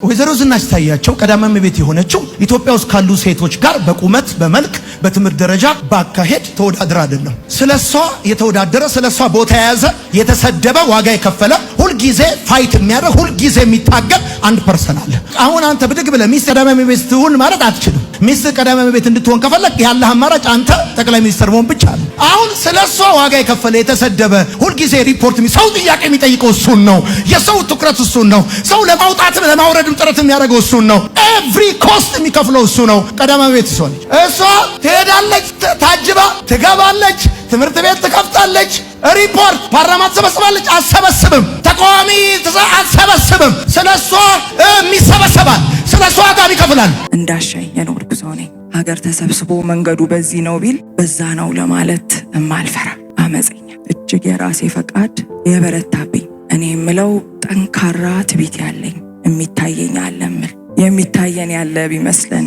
ወይዘሮ ዝናሽ ታያቸው ቀዳማዊ እመቤት የሆነችው ኢትዮጵያ ውስጥ ካሉ ሴቶች ጋር በቁመት በመልክ በትምህርት ደረጃ ባካሄድ ተወዳድራ አይደለም። ስለሷ የተወዳደረ ስለሷ ቦታ የያዘ የተሰደበ ዋጋ የከፈለ ሁሉ ጊዜ ፋይት የሚያደርግ ሁሉ ጊዜ የሚታገል አንድ ፐርሰን አለ። አሁን አንተ ብድግ ብለህ ሚስት ቀዳማዊ እመቤት ትሁን ማለት አትችልም። ሚስት ቀዳማዊ እመቤት እንድትሆን ከፈለክ ያለህ አማራጭ አንተ ጠቅላይ ሚኒስትር መሆን ብቻ ነው። አሁን ስለሷ ዋጋ የከፈለ የተሰደበ ሁሉ ጊዜ ሪፖርት ሰው ጥያቄ የሚጠይቀው እሱን ነው። የሰው ትኩረት እሱን ነው። ሰው ለማውጣት ለማውረድ ጥረት የሚያደርገው እሱ ነው። ኤቭሪ ኮስት የሚከፍለው እሱ ነው። ቀዳማዊ እመቤት እሷ ትሄዳለች፣ ታጅባ ትገባለች፣ ትምህርት ቤት ትከፍታለች፣ ሪፖርት ፓርላማ ትሰበስባለች። አትሰበስብም። ተቃዋሚ አትሰበስብም። ስለሷ የሚሰበሰባል፣ ስለሷ ጋር ይከፍላል። እንዳሻኝ የኖርኩ ሰው ነኝ። ሀገር ተሰብስቦ መንገዱ በዚህ ነው ቢል በዛ ነው ለማለት እማልፈራ አመፀኛ፣ እጅግ የራሴ ፈቃድ የበረታብኝ እኔ የምለው ጠንካራ ትቢት ያለኝ የሚታየኝ አለምል የሚታየን ያለ ቢመስለን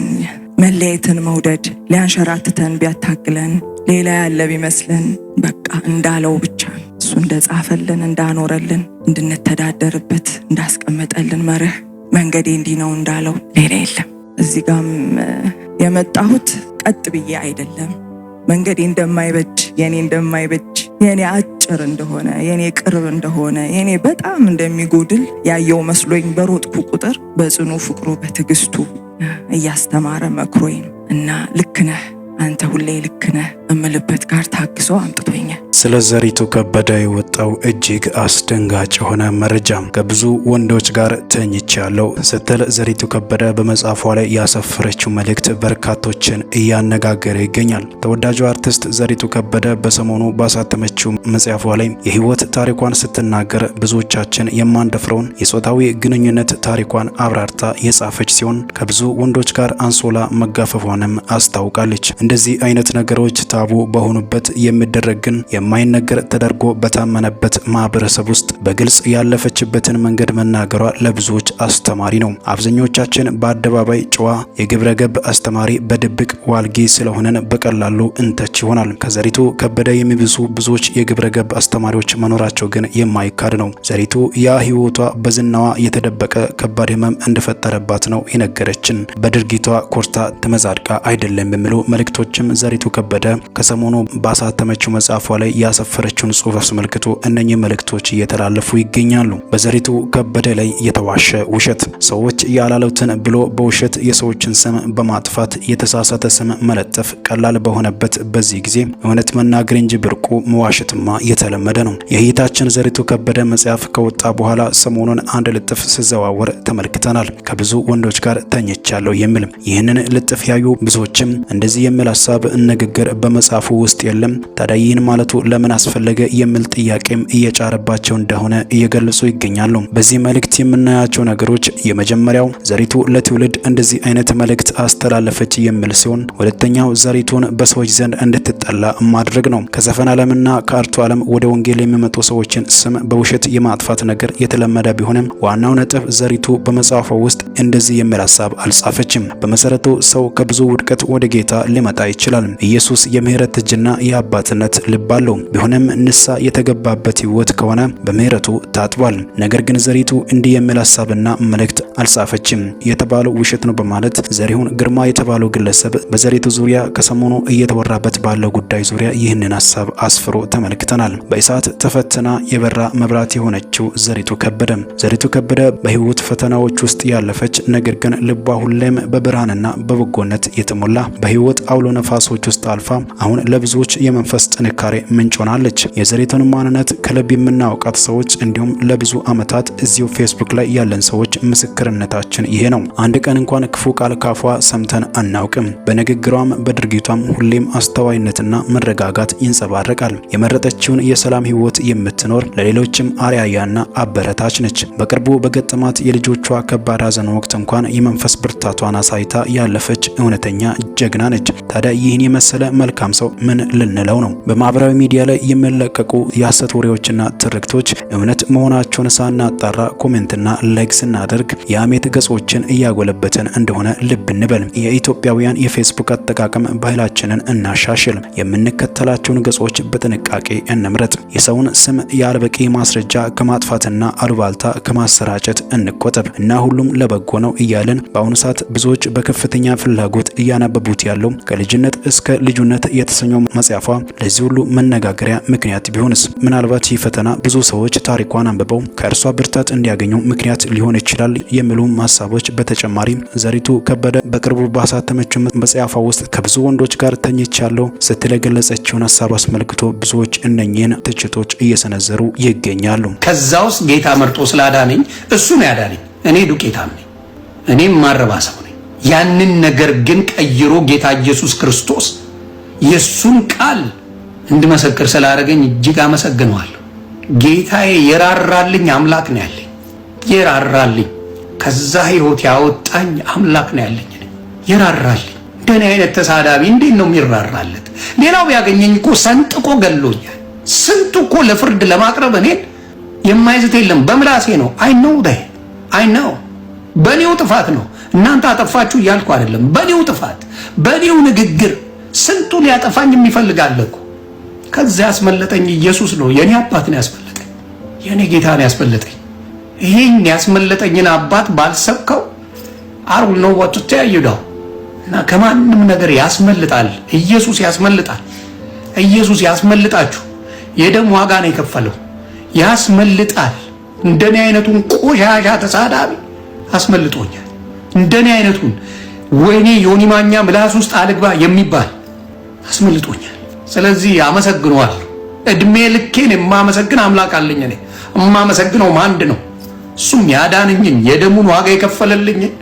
መለየትን መውደድ ሊያንሸራትተን ቢያታግለን ሌላ ያለ ቢመስለን በቃ እንዳለው ብቻ እሱ እንደጻፈልን እንዳኖረልን እንድንተዳደርበት እንዳስቀመጠልን መርህ መንገዴ እንዲህ ነው እንዳለው ሌላ የለም። እዚህ ጋም የመጣሁት ቀጥ ብዬ አይደለም። መንገዴ እንደማይበጅ የኔ እንደማይበጅ የኔ አጭር እንደሆነ የኔ ቅርብ እንደሆነ የኔ በጣም እንደሚጎድል ያየው መስሎኝ በሮጥኩ ቁጥር በጽኑ ፍቅሩ በትዕግስቱ እያስተማረ መክሮኝ እና ልክ ነህ አንተ ሁሌ ልክ ነህ እምልበት ጋር ታግሶ አምጥቶኛል። ስለ ዘሪቱ ከበደ የወጣው እጅግ አስደንጋጭ የሆነ መረጃ ከብዙ ወንዶች ጋር ተኝቻለሁ ስትል ዘሪቱ ከበደ በመጽሐፏ ላይ ያሰፈረችው መልእክት በርካቶችን እያነጋገረ ይገኛል። ተወዳጁ አርቲስት ዘሪቱ ከበደ በሰሞኑ ባሳተመችው መጽሐፏ ላይ የህይወት ታሪኳን ስትናገር ብዙዎቻችን የማንደፍረውን የጾታዊ ግንኙነት ታሪኳን አብራርታ የጻፈች ሲሆን ከብዙ ወንዶች ጋር አንሶላ መጋፈፏንም አስታውቃለች። እንደዚህ አይነት ነገሮች ታቡ በሆኑበት የሚደረግ ግን የማይነገር ተደርጎ በታመነበት ማህበረሰብ ውስጥ በግልጽ ያለፈችበትን መንገድ መናገሯ ለብዙዎች አስተማሪ ነው። አብዛኞቻችን በአደባባይ ጨዋ የግብረ ገብ አስተማሪ በድብቅ ዋልጊ ስለሆነን በቀላሉ እንተች ይሆናል። ከዘሪቱ ከበደ የሚብሱ ብዙዎች የግብረ ገብ አስተማሪዎች መኖራቸው ግን የማይካድ ነው። ዘሪቱ ያ ህይወቷ በዝናዋ የተደበቀ ከባድ ህመም እንደፈጠረባት ነው የነገረችን። በድርጊቷ ኮርታ ተመዛድቃ አይደለም የሚሉ መልእክቶችም ዘሪቱ ከበደ ከሰሞኑ ባሳተመችው መጽሐፏ ላይ ያሰፈረችውን ጽሑፍ አስመልክቶ እነኚህ መልእክቶች እየተላለፉ ይገኛሉ። በዘሪቱ ከበደ ላይ የተዋሸ ውሸት፣ ሰዎች ያላሉትን ብሎ በውሸት የሰዎችን ስም በማጥፋት የተሳሳተ ስም መለጠፍ ቀላል በሆነበት በዚህ ጊዜ እውነት መናገር እንጂ ብርቁ መዋሸትማ የተለመደ ነው። የእህታችን ዘሪቱ ከበደ መጽሐፍ ከወጣ በኋላ ሰሞኑን አንድ ልጥፍ ሲዘዋወር ተመልክተናል። ከብዙ ወንዶች ጋር ተኝቻለሁ የሚል ይህንን ልጥፍ ያዩ ብዙዎችም እንደዚህ የሚል ሀሳብ ንግግር በመጽሐፉ ውስጥ የለም፣ ታዲያ ይህን ማለቱ ለምን አስፈለገ የሚል ጥያቄም እየጫረባቸው እንደሆነ እየገለጹ ይገኛሉ። በዚህ መልእክት የምናያቸው ነገሮች የመጀመሪያው ዘሪቱ ለትውልድ እንደዚህ አይነት መልእክት አስተላለፈች የሚል ሲሆን፣ ሁለተኛው ዘሪቱን በሰዎች ዘንድ እንድትጠላ ማድረግ ነው። ከዘፈን ዓለምና ከአርቱ ዓለም ወደ ወንጌል የሚመጡ ሰዎችን ስም በውሸት የማጥፋት ነገር የተለመደ ቢሆንም ዋናው ነጥብ ዘሪቱ በመጽሐፏ ውስጥ እንደዚህ የሚል ሀሳብ አልጻፈችም። በመሰረቱ ሰው ከብዙ ውድቀት ወደ ጌታ ሊመጣ ይችላል። ኢየሱስ የምህረት እጅና የአባትነት ልብ አለው። ቢሆንም ንሳ የተገባበት ህይወት ከሆነ በምህረቱ ታጥቧል። ነገር ግን ዘሪቱ እንዲህ የሚል ሀሳብና መልእክት አልጻፈችም የተባለው ውሸት ነው በማለት ዘሪሁን ግርማ የተባለው ግለሰብ በዘሪቱ ዙሪያ ከሰሞኑ እየተወራበት ባለው ጉዳይ ዙሪያ ይህንን ሀሳብ አስፍሮ ተመልክተናል። በእሳት ተፈትና የበራ መብራት የሆነችው ዘሪቱ ከበደ በህይወት ፈተናዎች ውስጥ ያለፈች ነገር ግን ልቧ ሁሌም በብርሃንና በበጎነት የተሞላ በህይወት አውሎ ነፋሶች ውስጥ አልፋ አሁን ለብዙዎች የመንፈስ ጥንካሬ ምንጭ ሆናለች። የዘሪቱን ማንነት ከልብ የምናውቃት ሰዎች እንዲሁም ለብዙ አመታት እዚሁ ፌስቡክ ላይ ያለን ሰዎች ምስክርነታችን ይሄ ነው። አንድ ቀን እንኳን ክፉ ቃል ካፏ ሰምተን አናውቅም። በንግግሯም በድርጊቷም ሁሌም አስተዋይነትና መረጋጋት ይንጸባረቃል። የመረጠችውን የሰላም ህይወት የምትኖር ለሌሎችም አርአያና አበረታች ነች። በቅርቡ በገጠማት የልጆቿ ከባድ ሐዘን ወቅት እንኳን የመንፈስ ብርታቷን አሳይታ ያለፈች እውነተኛ ጀግና ነች። ታዲያ ይህን የመሰለ መልካም ሰው ምን ልንለው ነው? በማህበራዊ ሚዲያ ላይ የሚለቀቁ የሐሰት ወሬዎችና ትርክቶች እውነት መሆናቸውን ሳናጣራ ኮሜንትና ላይክ ስናደርግ የሐሜት ገጾችን እያጎለበትን እንደሆነ ልብ እንበል። የኢትዮጵያውያን የፌስቡክ አጠቃቀም ባህላችንን እናሻሽል። የምንከተላቸውን ገጾች በጥንቃቄ እንምረጥ። የሰውን ስም ያለበቂ ማስረጃ ከማጥፋትና አሉባልታ ከማሰራጨት እንቆጠብ እና ሁሉም ለበጎ ነው እያልን በአሁኑ ሰዓት ብዙዎች በከፍተኛ ፍላጎት እያነበቡት ያለው ከልጅነት እስከ ልጁነት የተሰኘው መጽሐፏ ለዚህ ሁሉ መነጋገሪያ ምክንያት ቢሆንስ? ምናልባት ይህ ፈተና ብዙ ሰዎች ታሪኳን አንብበው ከእርሷ ብርታት እንዲያገኙ ምክንያት ሊሆን ይችላል የሚሉ ሀሳቦች በተጨማሪ ዘሪቱ ከበደ በቅርቡ ባሳተመችው መጽሐፏ ውስጥ ከብዙ ወንዶች ጋር ተኝቻለሁ ስትል የገለጸችውን ሀሳብ አስመልክቶ ብዙዎች እነኚህን ትችቶች እየሰነዘሩ ይገኛሉ። ከዛ ውስጥ ጌታ መርጦ ስላዳነኝ እሱ ነው ያዳነኝ። እኔ ዱቄታም ነኝ፣ እኔም ማረባ ሰው ነኝ። ያንን ነገር ግን ቀይሮ ጌታ ኢየሱስ ክርስቶስ የሱን ቃል እንድመሰክር ስላደረገኝ እጅግ አመሰግነዋለሁ። ጌታዬ የራራልኝ አምላክ ነው ያለኝ፣ የራራልኝ ከዛ ህይወት ያወጣኝ አምላክ ነው ያለኝ። የራራልኝ እንደኔ አይነት ተሳዳቢ እንዴት ነው የሚራራለት? ሌላው ያገኘኝ እኮ ሰንጥቆ ገሎኛል። ስንቱ እኮ ለፍርድ ለማቅረብ እኔን የማይዝት የለም። በምላሴ ነው። አይ ነው በኔው ጥፋት ነው። እናንተ አጠፋችሁ እያልኩ አይደለም። በኔው ጥፋት በኔው ንግግር ስንቱ ሊያጠፋኝ የሚፈልጋል እኮ። ከዚያ ያስመለጠኝ ኢየሱስ ነው። የኔ አባት ነው ያስመለጠኝ፣ የኔ ጌታ ነው ያስመለጠኝ። ይሄን ያስመለጠኝን አባት ባልሰብከው አርው ነው ወጥቶ ያዩዳው እና ከማንም ነገር ያስመልጣል። ኢየሱስ ያስመልጣል። ኢየሱስ ያስመልጣችሁ። የደም ዋጋ ነው የከፈለው። ያስመልጣል። እንደኔ አይነቱን ቆሻሻ ተሳዳቢ አስመልጦኛል። እንደኔ አይነቱን ወይኔ ዮኒ ማኛ ምላስ ውስጥ አልግባ የሚባል አስመልጦኛል። ስለዚህ አመሰግነዋለሁ። እድሜ ልኬን የማመሰግን አምላክ አለኝ። እኔ የማመሰግነው አንድ ነው። እሱም ያዳነኝን የደሙን ዋጋ የከፈለልኝን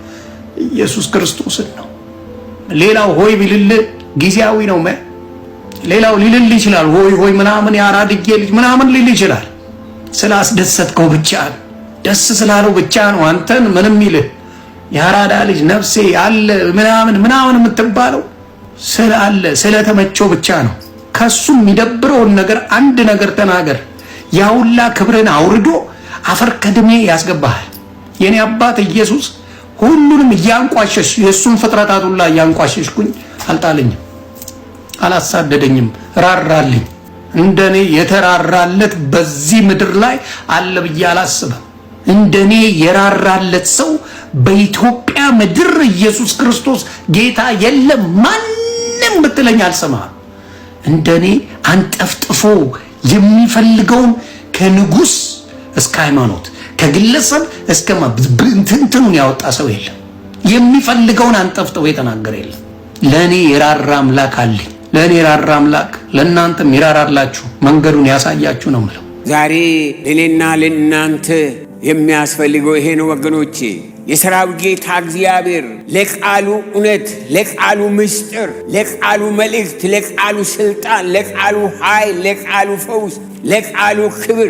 ኢየሱስ ክርስቶስን ነው። ሌላው ሆይ ቢልል ጊዜያዊ ነው። ሌላው ሊልል ይችላል። ሆይ ምናምን ያራድጌ ልጅ ምናምን ሊል ይችላል። ስላስደሰትከው ብቻ ነው፣ ደስ ስላለው ብቻ ነው አንተን ምንም ይልህ ያራዳ ልጅ ነፍሴ አለ ምናምን የምትባለው ስላለ ስለተመቸው ብቻ ነው። ከሱ የሚደብረውን ነገር አንድ ነገር ተናገር፣ ያውላ ክብርን አውርዶ አፈር ከድሜ ያስገባሃል። የኔ አባት ኢየሱስ ሁሉንም እያንቋሸሽ የሱን ፍጥረታት ሁላ እያንቋሸሽኩኝ አልጣለኝም፣ አላሳደደኝም፣ ራራልኝ። እንደኔ የተራራለት በዚህ ምድር ላይ አለ ብዬ አላስብም። እንደኔ የራራለት ሰው በኢትዮጵያ ምድር ኢየሱስ ክርስቶስ ጌታ የለም። ማንም ብትለኝ አልሰማም። እንደኔ አንጠፍጥፎ የሚፈልገውን ከንጉስ እስከ ሃይማኖት ከግለሰብ እስከ ብንትንትኑን ያወጣ ሰው የለም። የሚፈልገውን አንጠፍጥፎ የተናገረ የለም። ለኔ የራራ አምላክ አለኝ። ለኔ የራራ አምላክ ለእናንተም ይራራላችሁ፣ መንገዱን ያሳያችሁ ነው የምለው። ዛሬ ለኔና ለእናንተ የሚያስፈልገው ይሄ ነው ወገኖቼ። የሰራዊት ጌታ እግዚአብሔር ለቃሉ እውነት፣ ለቃሉ ምስጢር፣ ለቃሉ መልእክት፣ ለቃሉ ስልጣን፣ ለቃሉ ኃይል፣ ለቃሉ ፈውስ፣ ለቃሉ ክብር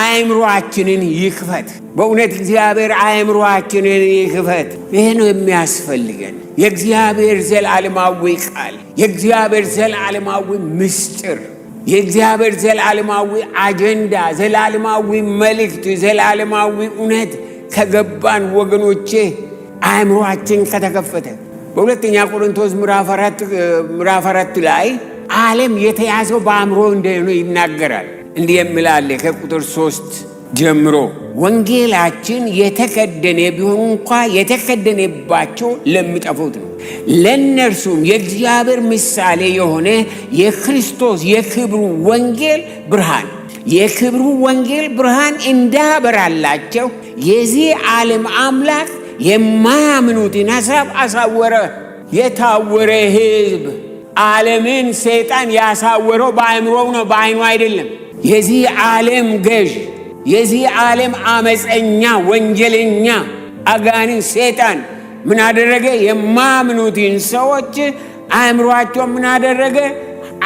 አእምሮአችንን ይክፈት። በእውነት እግዚአብሔር አእምሮአችንን ይክፈት። ይሄ ነው የሚያስፈልገን። የእግዚአብሔር ዘላለማዊ ቃል፣ የእግዚአብሔር ዘላለማዊ ምስጢር፣ የእግዚአብሔር ዘላለማዊ አጀንዳ፣ ዘላለማዊ መልእክት፣ ዘላለማዊ እውነት ከገባን ወገኖቼ፣ አእምሮአችን ከተከፈተ በሁለተኛ ቆሮንቶስ ምዕራፍ 4 ላይ ዓለም የተያዘው በአእምሮ እንደሆነ ይናገራል። እንዲህ የሚላል ከቁጥር 3 ጀምሮ ወንጌላችን የተከደነ ቢሆን እንኳ የተከደነባቸው ለሚጠፉት ነው፣ ለእነርሱም የእግዚአብሔር ምሳሌ የሆነ የክርስቶስ የክብሩ ወንጌል ብርሃን እንዳበራላቸው የዚህ ዓለም አምላክ የማያምኑትን ሐሳብ አሳወረ። የታወረ ሕዝብ ዓለምን ሰይጣን ያሳወረው በአእምሮው ነው፣ በዓይኑ አይደለም። የዚህ ዓለም ገዥ፣ የዚህ ዓለም አመፀኛ፣ ወንጀለኛ አጋንንት ሰይጣን ምን አደረገ? የማያምኑትን ሰዎች አእምሮአቸው ምን አደረገ?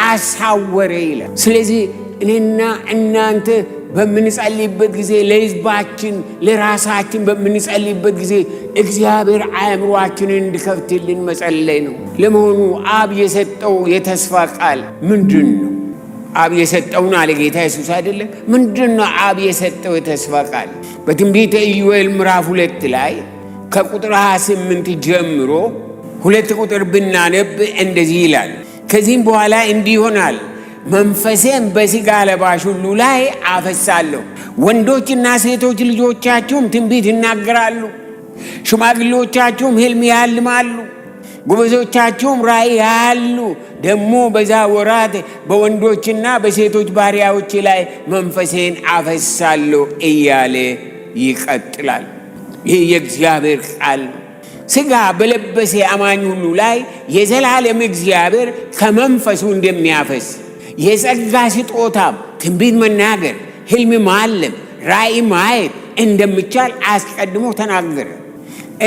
አሳወረ ይላል። ስለዚህ እኔና እናንተ በምንጸልይበት ጊዜ ለሕዝባችን ለራሳችን በምንጸልይበት ጊዜ እግዚአብሔር አእምሮአችንን እንዲከፍትልን መጸለይ ነው። ለመሆኑ አብ የሰጠው የተስፋ ቃል ምንድን ነው? አብ የሰጠውን አለ ጌታ ኢየሱስ አይደለም? ምንድነው አብ የሰጠው የተስፋ ቃል? በትንቢተ ኢዩኤል ምዕራፍ 2 ላይ ከቁጥር 28 ጀምሮ 2 ቁጥር ብናነብ እንደዚህ ይላል። ከዚህም በኋላ እንዲህ ይሆናል፣ መንፈሴን በሥጋ ለባሽ ሁሉ ላይ አፈሳለሁ። ወንዶችና ሴቶች ልጆቻችሁም ትንቢት ይናገራሉ፣ ሽማግሌዎቻችሁም ሕልም ያልማሉ፣ ጎበዞቻችሁም ራእይ ያያሉ። ደግሞ በዛ ወራት በወንዶችና በሴቶች ባሪያዎች ላይ መንፈሴን አፈሳለሁ እያለ ይቀጥላል። ይህ የእግዚአብሔር ቃል ሥጋ በለበሰ አማኝ ሁሉ ላይ የዘላለም እግዚአብሔር ከመንፈሱ እንደሚያፈስ የጸጋ ስጦታም ትንቢት መናገር፣ ሕልም ማለም፣ ራእይ ማየት እንደሚቻል አስቀድሞ ተናገረ።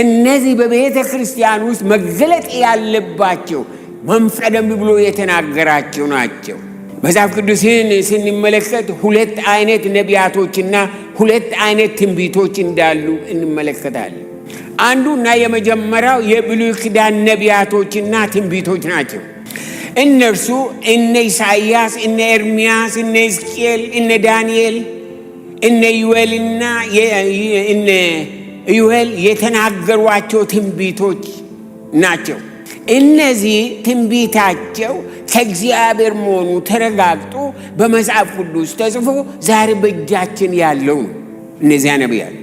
እነዚህ በቤተ ክርስቲያን ውስጥ መገለጥ ያለባቸው ቀደም ብሎ የተናገራቸው ናቸው። መጽሐፍ ቅዱስን ስንመለከት 2 አይነት ነቢያቶችና 2 አይነት ትንቢቶች እንዳሉ እንመለከታለን። አንዱና የመጀመሪያው የብሉይ ኪዳን ነቢያቶችና ትንቢቶች ናቸው። እነርሱ እነ ኢሳይያስ፣ እነ ኤርምያስ፣ እነ ሕዝቅኤል፣ እነ ዳንኤል፣ እነ ዩኤልና እነ ኢዩኤል የተናገሯቸው ትንቢቶች ናቸው። እነዚህ ትንቢታቸው ከእግዚአብሔር መሆኑ ተረጋግጦ በመጽሐፍ ቅዱስ ተጽፎ ዛሬ በእጃችን ያለው ነው። እነዚያ ነቢያት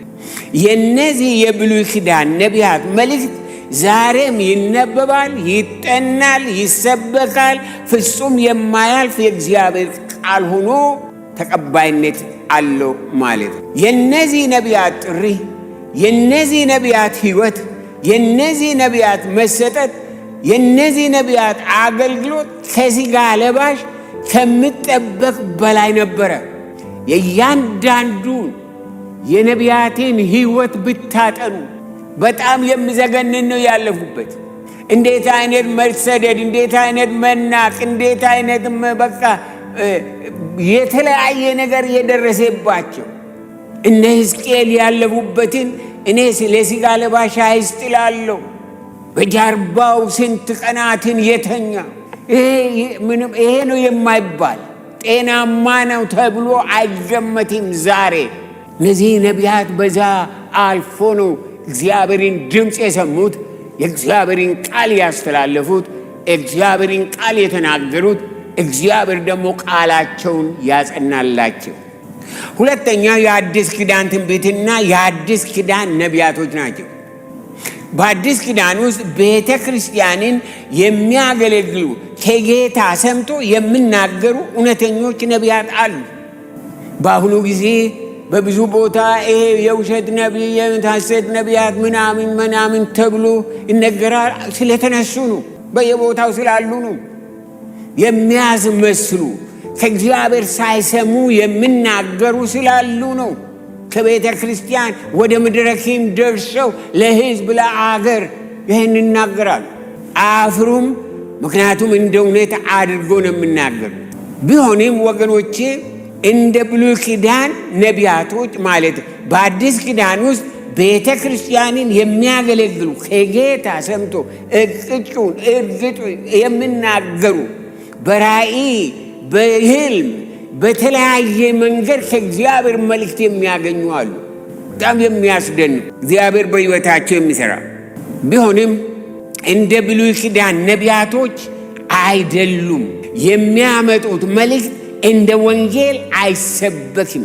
የነዚህ የብሉይ ኪዳን ነቢያት መልእክት ዛሬም ይነበባል፣ ይጠናል፣ ይሰበካል። ፍጹም የማያልፍ የእግዚአብሔር ቃል ሆኖ ተቀባይነት አለው ማለት ነው። የነዚህ ነቢያት ጥሪ፣ የነዚህ ነቢያት ሕይወት፣ የነዚህ ነቢያት መሰጠት፣ የነዚህ ነቢያት አገልግሎት ከሥጋ ለባሽ ከሚጠበቅ በላይ ነበረ። የእያንዳንዱ የነቢያትን ሕይወት ብታጠኑ በጣም የሚዘገንን ነው ያለፉበት። እንዴት አይነት መሰደድ፣ እንዴት አይነት መናቅ፣ እንዴት አይነት በቃ የተለያየ ነገር የደረሰባቸው እነ ሕዝቅኤል ያለፉበትን እኔ ለሥጋ ለባሽ አይስጥላለሁ። በጀርባው ስንት ቀናትን የተኛ ይሄ ነው የማይባል ጤናማ ነው ተብሎ አይገመትም። ዛሬ እነዚህ ነቢያት በዛ አልፎ ነው እግዚአብሔርን ድምፅ የሰሙት፣ የእግዚአብሔርን ቃል ያስተላለፉት፣ እግዚአብሔርን ቃል የተናገሩት። እግዚአብሔር ደግሞ ቃላቸውን ያጸናላቸው። ሁለተኛ የአዲስ ኪዳን ትንቢትና የአዲስ ኪዳን ነቢያቶች ናቸው። በአዲስ ኪዳን ውስጥ ቤተ ክርስቲያንን የሚያገለግሉ ከጌታ ሰምቶ የሚናገሩ እውነተኞች ነቢያት አሉ። በአሁኑ ጊዜ በብዙ ቦታ ይሄ የውሸት ነቢይ፣ የሐሰት ነቢያት ምናምን ተብሎ ይነገራል። ስለተነሱ ነው፣ በየቦታው ስላሉ ነው። የሚያስመስሉ ከእግዚአብሔር ሳይሰሙ የሚናገሩ ስላሉ ነው። ከቤተ ክርስቲያን ወደ መድረክም ደርሰው ለሕዝብ ለአገር ይህን ይናገራሉ። አያፍሩም። ምክንያቱም እንደ እውነት አድርጎ ነው የሚናገሩ። ቢሆንም ወገኖቼ እንደ ብሉይ ኪዳን ነቢያቶች ማለት በአዲስ ኪዳን ውስጥ ቤተ ክርስቲያንን የሚያገለግሉ ከጌታ ሰምቶ እቅጩን እርግጡ የሚናገሩ በራእይ በሕልም በተለያየ መንገድ ከእግዚአብሔር መልእክት የሚያገኙ አሉ። በጣም የሚያስደንቅ እግዚአብሔር በሕይወታቸው የሚሠራ ቢሆንም እንደ ብሉይ ኪዳን ነቢያቶች አይደሉም። የሚያመጡት መልእክት እንደ ወንጌል አይሰበክም።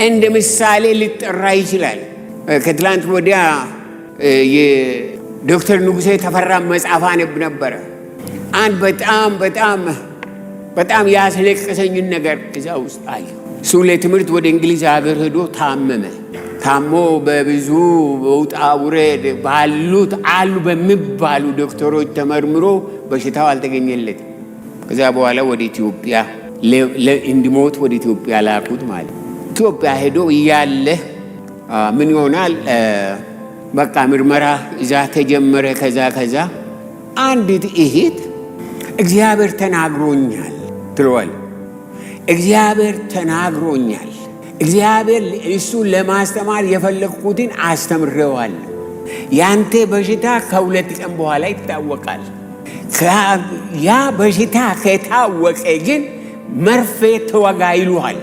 እንደ ምሳሌ ሊጠራ ይችላል። ከትላንት ወዲያ የዶክተር ንጉሴ ተፈራ መጽሐፍ አነብ ነበረ። አንድ በጣም ያስለቀሰኝን ነገር እዛ ውስጥ አየ። እሱ ለትምህርት ወደ እንግሊዝ ሀገር ሄዶ ታመመ። ታሞ በብዙ ውጣ ውረድ ባሉት አሉ በሚባሉ ዶክተሮች ተመርምሮ በሽታው አልተገኘለትም። ከዛ በኋላ ወደ ኢትዮጵያ እንዲሞት ወደ ኢትዮጵያ ላኩት ማለት። ኢትዮጵያ ሄዶ እያለ ምን ይሆናል በቃ ምርመራ እዛ ተጀመረ። ከዛ አንዲት እህት እግዚአብሔር ተናግሮኛል ትለዋል። እግዚአብሔር ተናግሮኛል፣ እግዚአብሔር እሱን ለማስተማር የፈለግኩትን አስተምሬዋል። ያንተ በሽታ ከ2 ቀን በኋላ ይታወቃል። ያ በሽታ ከታወቀ ግን መርፌ ተወጋ ይሉሃል።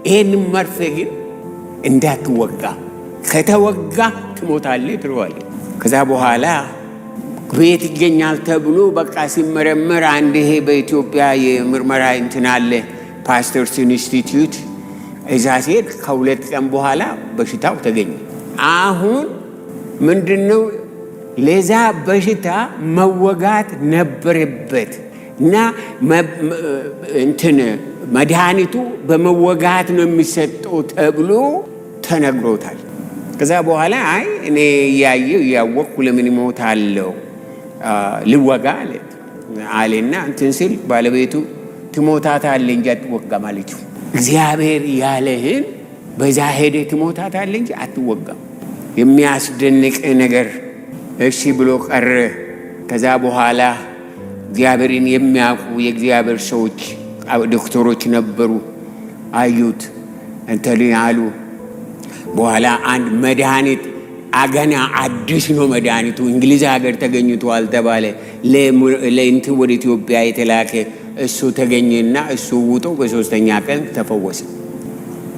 ይሄን መርፌ ግን እንዳትወጋ ከተወጋ ትሞታለህ ትለዋል። ከዛ በኋላ ቤት ይገኛል ተብሎ በቃ ሲመረመር አንድ ይሄ በኢትዮጵያ የምርመራ እንትን አለ ፓስተርስ ኢንስቲትዩት እዛ ሲሄድ ከሁለት ቀን በኋላ በሽታው ተገኘ። አሁን ምንድነው ለዛ በሽታ መወጋት ነበረበት እና እንትን መድኃኒቱ በመወጋት ነው የሚሰጠው ተብሎ ተነግሮታል። ከዛ በኋላ አይ እኔ ያወቅኩ ለምን እሞታለሁ ልወጋ አለና እንትን ሲል ባለቤቱ ትሞታታለህ እንጂ አትወጋም አለችው። እግዚአብሔር ያለህን በዛ ሄደህ ትሞታታለህ እንጂ አትወጋም። የሚያስደንቅ ነገር እሺ ብሎ ቀረ። ከዛ በኋላ እግዚአብሔርን የሚያውቁ የእግዚአብሔር ሰዎች ዶክተሮች ነበሩ። አዩት እንትን አሉ። በኋላ አንድ መድኃኒት አገና አዲስ ነው መድኃኒቱ እንግሊዝ ሀገር ተገኝቷል ተባለ። ለእንትን ወደ ኢትዮጵያ የተላከ እሱ ተገኘና እሱ ውጦ በሶስተኛ ቀን ተፈወሰ።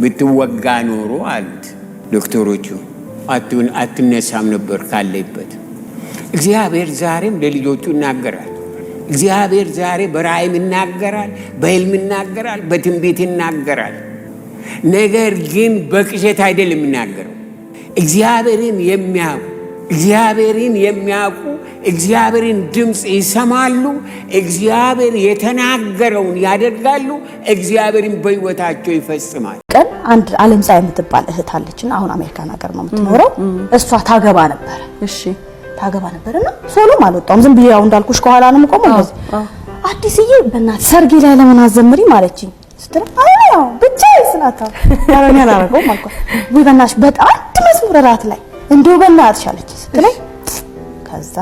ብትወጋ ኖሮ አሉት ዶክተሮቹ አትነሳም ነበር ካለበት። እግዚአብሔር ዛሬም ለልጆቹ ይናገራል። እግዚአብሔር ዛሬ በራእይም ይናገራል፣ በሕልም ይናገራል፣ በትንቢት ይናገራል። ነገር ግን በቅዠት አይደለም የሚናገረው። እግዚአብሔርን የሚያውቁ እግዚአብሔርን ድምፅ ይሰማሉ። እግዚአብሔር የተናገረውን ያደርጋሉ። እግዚአብሔርን በሕይወታቸው ይፈጽማል። ቀን አንድ ዓለምፀሐይ የምትባል እህት አለችና አሁን አሜሪካን ሀገር ነው የምትኖረው። እሷ ታገባ ነበር። እሺ ታገባ ነበርና ሶሎም አልወጣም። ዝም ብዬ ያው እንዳልኩሽ ከኋላ ነው የምቆመው። እንደዚህ አዲስዬ በእናትሽ ሰርጌ ላይ ለምን አዘምሪ ማለችኝ ስትል አዎ ብቻ ይስላታ ያረኛ አላረገው ማለት ወይ በእናትሽ በጣም አንድ መዝሙር ራት ላይ እንደው በእናትሽ አለች ስትለኝ ከዛ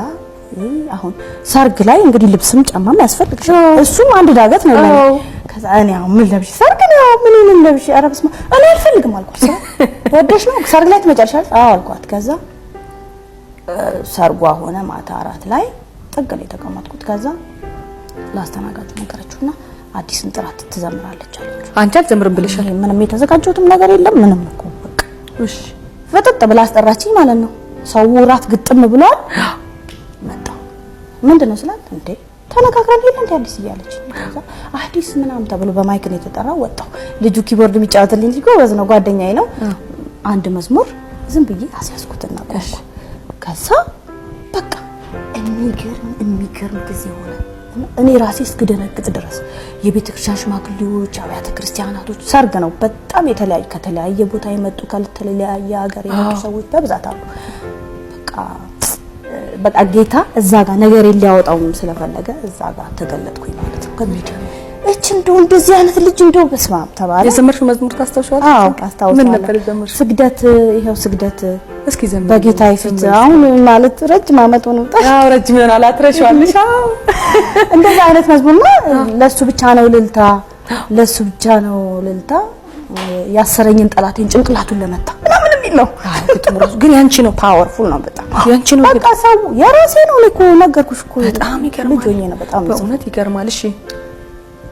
አሁን ሰርግ ላይ እንግዲህ ልብስም ጫማም ያስፈልግሻል። እሱም አንድ ዳገት ነው ለኔ። ከዛ እኔ አሁን ምን ለብሽ ሰርግ ነው ምን ለብሽ አረብስማ እኔ አልፈልግም አልኳት። ወደሽ ነው ሰርግ ላይ ትመጫለሽ? አዎ አልኳት። ከዛ ሰርጓ ሆነ ማታ አራት ላይ ጥግ ላይ ተቀመጥኩት። ከዛ ላስተናጋጁ ነገረችውና አዲስን ጥራት ትዘምራለች አለች። አንቺ አትዘምርም ብለሻል? ምንም የተዘጋጀውትም ነገር የለም ምንም እኮ በቃ እሺ ፈጥጥ ብላ አስጠራችኝ ማለት ነው። ሰው ራት ግጥም ብሏል። መጣ ምንድነው ስላት እንዴ ተነጋግረን ይሄን እንደ አዲስ እያለች ከዛ አዲስ ምናምን ተብሎ በማይክ ነው የተጠራው። ወጣው ልጁ ኪቦርድ ቢጫወትልኝ ልጅ ጎበዝ ነው ጓደኛዬ ነው። አንድ መዝሙር ዝም ብዬ አስያዝኩትና ቆንኩ። ከዛ በቃ የሚገርም ጊዜ ሆነ። እኔ ራሴ እስክደነግጥ ድረስ የቤተክርስቲያን ሽማግሌዎች፣ አብያተ ክርስቲያናቶች ሰርግ ነው። በጣም ከተለያየ ቦታ የመጡ ከተለያየ ሀገር የመጡ ሰዎች በብዛት አሉ። በቃ ጌታ እዛ ጋር ነገር ሊያወጣው ስለፈለገ እዛ ጋር ተገለጥኩኝ ማለት ነው። እቺ እንደው እንደዚህ አይነት ልጅ እንደው በስማም ተባለ። የዘመርሽው መዝሙር ታስታውሻለሽ? አዎ አስታውሳለሁ። ምን ነበር የዘመርሽው? ስግደት ይሄው ስግደት እስኪ ዘመር በጌታ ፊት አሁን ማለት ረጅም አመት ሆኖ አዎ ረጅም ይሆናል አትረሻዋለሽ? አዎ እንደዛ አይነት መዝሙርና ለሱ ብቻ ነው ልልታ ለሱ ብቻ ነው ልልታ ያሰረኝን ጠላቴን ጭንቅላቱን ለመታ ምንም የሚል ነው። አዎ ግን ያንቺ ነው ፓወርፉል ነው በጣም ያንቺ ነው። በቃ ሰው የራሴ ነው እኮ ነገርኩሽ እኮ በጣም ይገርማል። ልጅ ሆኜ ነው በጣም እውነት ይገርማል። እሺ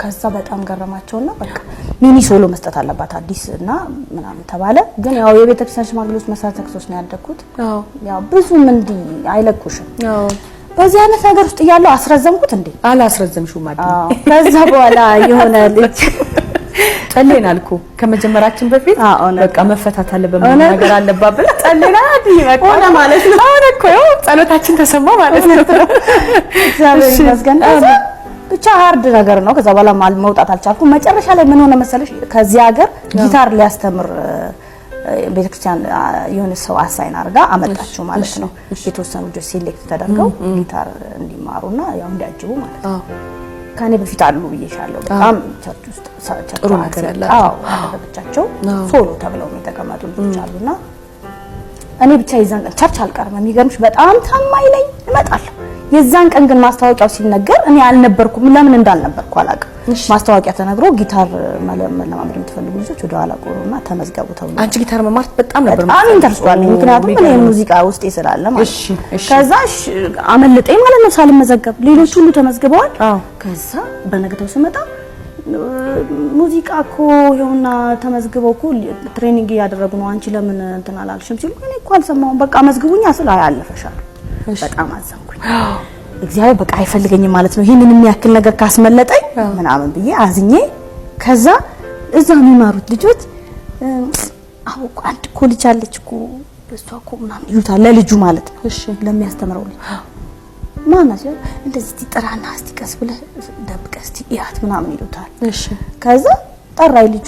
ከዛ በጣም ገረማቸውና በቃ ሚኒ ሶሎ መስጠት አለባት አዲስ እና ምናምን ተባለ። ግን ያው የቤተክርስቲያን ሽማግሌዎች መሰረተ ክርስቶስ ነው ያደኩት። አዎ ያው ብዙም እንዲ አይለኩሽም። አዎ በዚህ አይነት ነገር ውስጥ ያለው አስረዘምኩት እንዴ? አላስረዘምሽው ማለት ነው። ከዛ በኋላ የሆነ ልጅ ጸልየናልኩ ከመጀመራችን በፊት በቃ መፈታት አለበት ነገር አለባት ብለ ጸልየናል። በቃ ሆነ ማለት ነው። አሁን እኮ ጸሎታችን ተሰማ ማለት ነው። እግዚአብሔር ይመስገን። ብቻ ሃርድ ነገር ነው። ከዛ በኋላ መውጣት አልቻልኩም። መጨረሻ ላይ ምን ሆነ መሰለሽ ከዚህ ሀገር ጊታር ሊያስተምር ቤተክርስቲያን የሆነ ሰው አሳይን አርጋ አመጣችሁ ማለት ነው። የተወሰኑ ልጆች ሴሌክት ተደርገው ጊታር እንዲማሩና ያው እንዲያጅቡ ማለት ነው። ከኔ በፊት አሉ ብዬሻለሁ። በጣም ቸርች ውስጥ ጥሩ ነገር ያላቸው አለበቻቸው ሶሎ ተብለው የተቀመጡ ልጆች አሉና እኔ ብቻ ይዘን ቸርች አልቀርም። የሚገርምሽ በጣም ታማኝ ነኝ እመጣለሁ። የዛን ቀን ግን ማስታወቂያው ሲነገር እኔ አልነበርኩም። ለምን እንዳልነበርኩ አላውቅም። ማስታወቂያ ተነግሮ ጊታር መለማመድ የምትፈልጉ ልጆች ወደ ኋላ ቆሩና ተመዝገቡ ተብሎ አንቺ ጊታር መማር በጣም ነበር ማለት ኢንተረስቷል። ምክንያቱም እኔ ሙዚቃ ውስጥ ይስላል ማለት ከዛ አመለጠኝ ማለት ነው ሳልመዘገብ። ሌሎች ሁሉ ተመዝግበዋል። ከዛ በነገታው ስመጣ ሙዚቃ እኮ ይኸውና ተመዝግበው እኮ ትሬኒንግ ያደረጉ ነው አንቺ ለምን እንትን አላልሽም ሲሉ እኔ እኮ አልሰማሁም በቃ መዝግቡኛ ስለ አያለፈሻል በጣም አዘንኩኝ እግዚአብሔር በቃ አይፈልገኝም ማለት ነው ይሄንን የሚያክል ነገር ካስመለጠኝ ምናምን ብዬ አዝኜ ከዛ እዛ የሚማሩት ልጆች አው አንድ ኮሌጅ አለች እኮ እሷ እኮ ምናምን ይሉታል ለልጁ ማለት ነው እሺ ለሚያስተምረው ልጅ ማናጀ እንደዚህ ጥራና እስቲ ቀስ ብለህ ደብቀህ እስቲ ያት ምናምን ይሉታል እሺ ከዛ ጠራይ ልጁ